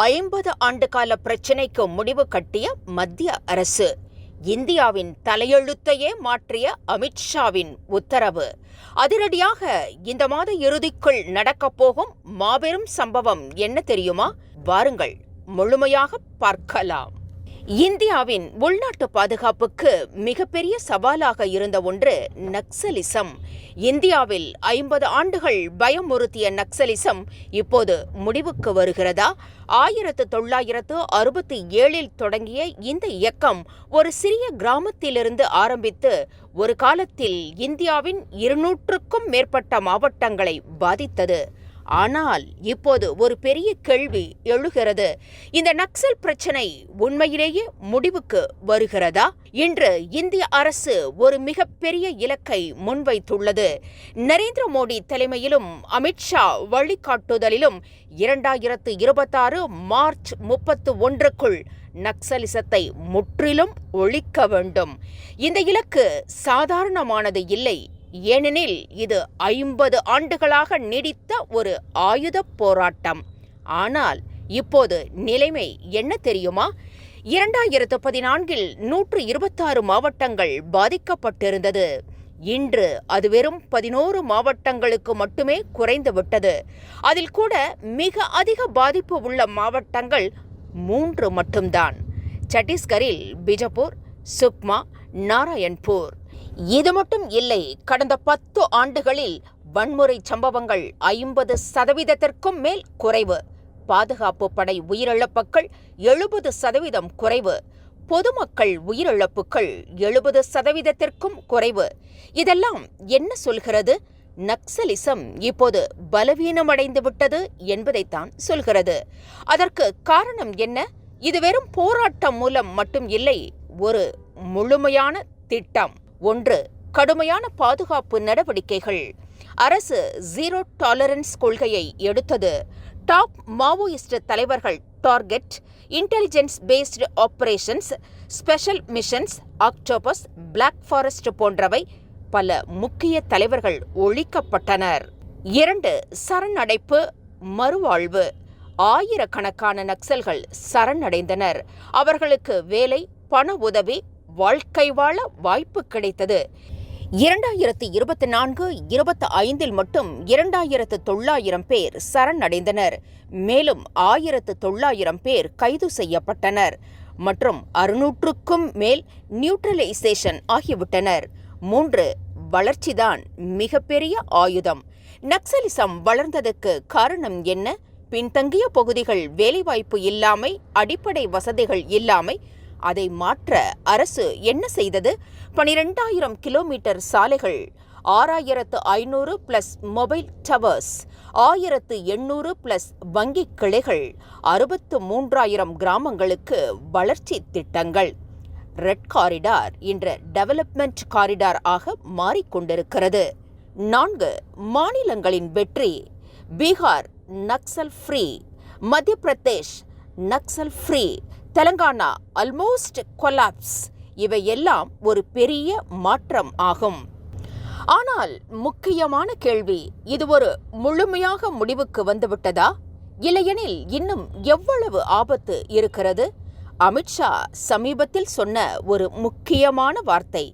50 ஆண்டுகால பிரச்சினைக்கு முடிவு கட்டிய மத்திய அரசு. இந்தியாவின் தலையெழுத்தையே மாற்றிய அமித்ஷாவின் உத்தரவு. அதிரடியாக இந்த மாத இறுதிக்குள் நடக்கப்போகும் மாபெரும் சம்பவம் என்ன தெரியுமா? வாருங்கள் முழுமையாக பார்க்கலாம். இந்தியாவின் உள்நாட்டு பாதுகாப்புக்கு மிகப்பெரிய சவாலாக இருந்த ஒன்று நக்சலிசம். இந்தியாவில் 50 ஆண்டுகள் பயமுறுத்திய நக்சலிசம் இப்போது முடிவுக்கு வருகிறதா? 1967 தொடங்கிய இந்த இயக்கம் ஒரு சிறிய கிராமத்திலிருந்து ஆரம்பித்து ஒரு காலத்தில் இந்தியாவின் 200க்கும் மேற்பட்ட மாவட்டங்களை பாதித்தது. ஆனால் இப்போது ஒரு பெரிய கேள்வி எழுகிறது. இந்த நக்சல் பிரச்சனை உண்மையிலேயே முடிவுக்கு வருகிறதா? இன்று இந்திய அரசு ஒரு மிகப்பெரிய இலக்கை முன்வைத்துள்ளது. நரேந்திர மோடி தலைமையிலும் அமித்ஷா வழிகாட்டுதலிலும் 2026 மார்ச் 31க்குள் நக்சலிசத்தை முற்றிலும் ஒழிக்க வேண்டும். இந்த இலக்கு சாதாரணமானது இல்லை. ஏனெனில் இது 50 ஆண்டுகளாக நீடித்த ஒரு ஆயுத போராட்டம். ஆனால் இப்போது நிலைமை என்ன தெரியுமா? 2014 126 மாவட்டங்கள் பாதிக்கப்பட்டிருந்தது. இன்று அது வெறும் 11 மாவட்டங்களுக்கு மட்டுமே குறைந்துவிட்டது. அதில் கூட மிக அதிக பாதிப்பு உள்ள மாவட்டங்கள் 3 மட்டும்தான். சத்தீஸ்கரில் பிஜப்பூர், சுக்மா, நாராயண்பூர். இது மட்டும் இல்லை, கடந்த 10 ஆண்டுகளில் வன்முறை சம்பவங்கள் 50% மேல் குறைவு. பாதுகாப்பு படை உயிரிழப்புகள் 70% குறைவு. பொதுமக்கள் உயிரிழப்புகள் 70%க்கும் குறைவு. இதெல்லாம் என்ன சொல்கிறது? நக்சலிசம் இப்போது பலவீனமடைந்து விட்டது என்பதைத்தான் சொல்கிறது. அதற்கு காரணம் என்ன? இது வெறும் போராட்டம் மூலம் மட்டும் இல்லை, ஒரு முழுமையான திட்டம். 1. கடுமையான பாதுகாப்பு நடவடிக்கைகள். அரசு ஜீரோ டாலரன்ஸ் கொள்கையை எடுத்தது. டாப் மாவோயிஸ்ட் தலைவர்கள் target, intelligence based operations, special missions, Octopus, Black Forest போன்றவை பல முக்கிய தலைவர்கள் ஒழிக்கப்பட்டனர். 2. சரணடைப்பு, மறுவாழ்வு. ஆயிரக்கணக்கான நக்சல்கள் சரணடைந்தனர். அவர்களுக்கு வேலை, பண உதவி, வாழ்க்கை வாழ வாய்ப்பு கிடைத்தது. 2024-25 மட்டும் 2900 பேர் சரணடைந்தனர். மேலும் 1900 பேர் கைது செய்யப்பட்டனர் மற்றும் 600க்கும் மேல் நியூட்ரலைசேஷன் ஆகிவிட்டனர். 3. வளர்ச்சிதான் மிகப்பெரிய ஆயுதம். நக்சலிசம் வளர்ந்ததுக்கு காரணம் என்ன? பின்தங்கிய பகுதிகள், வேலைவாய்ப்பு இல்லாமை, அடிப்படை வசதிகள் இல்லாமை. அதை மாற்ற அரசு என்ன செய்தது? 12,000 கிலோமீட்டர் சாலைகள், 6,500 பிளஸ் மொபைல் டவர்ஸ், 1,800 பிளஸ் வங்கி கிளைகள், 63,000 கிராமங்களுக்கு வளர்ச்சி திட்டங்கள். ரெட் காரிடார் இன்று டெவலப்மெண்ட் காரிடார் ஆக மாறிக்கொண்டிருக்கிறது. 4. மாநிலங்களின் வெற்றி. பீகார் நக்சல் ஃப்ரீ, மத்திய Pradesh Naxal free, Telangana almost collapse. இவையெல்லாம் ஒரு பெரிய மாற்றம் ஆகும். ஆனால் முக்கியமான கேள்வி, இது ஒரு முழுமையாக முடிவுக்கு வந்துவிட்டதா? இல்லையெனில் இன்னும் எவ்வளவு ஆபத்து இருக்கிறது? அமித்ஷா சமீபத்தில் சொன்ன ஒரு முக்கியமான வார்த்தை,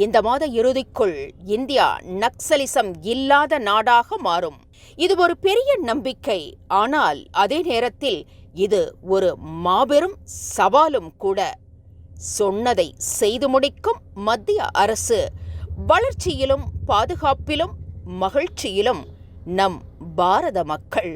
இந்த மாத இறுதிக்குள் இந்தியா நக்சலிசம் இல்லாத நாடாக மாறும். இது ஒரு பெரிய நம்பிக்கை. ஆனால் அதே நேரத்தில் இது ஒரு மாபெரும் சவாலும் கூட. சொன்னதை செய்து முடிக்கும் மத்திய அரசு. வளர்ச்சியிலும் பாதுகாப்பிலும் மகிழ்ச்சியிலும் நம் பாரத மக்கள்.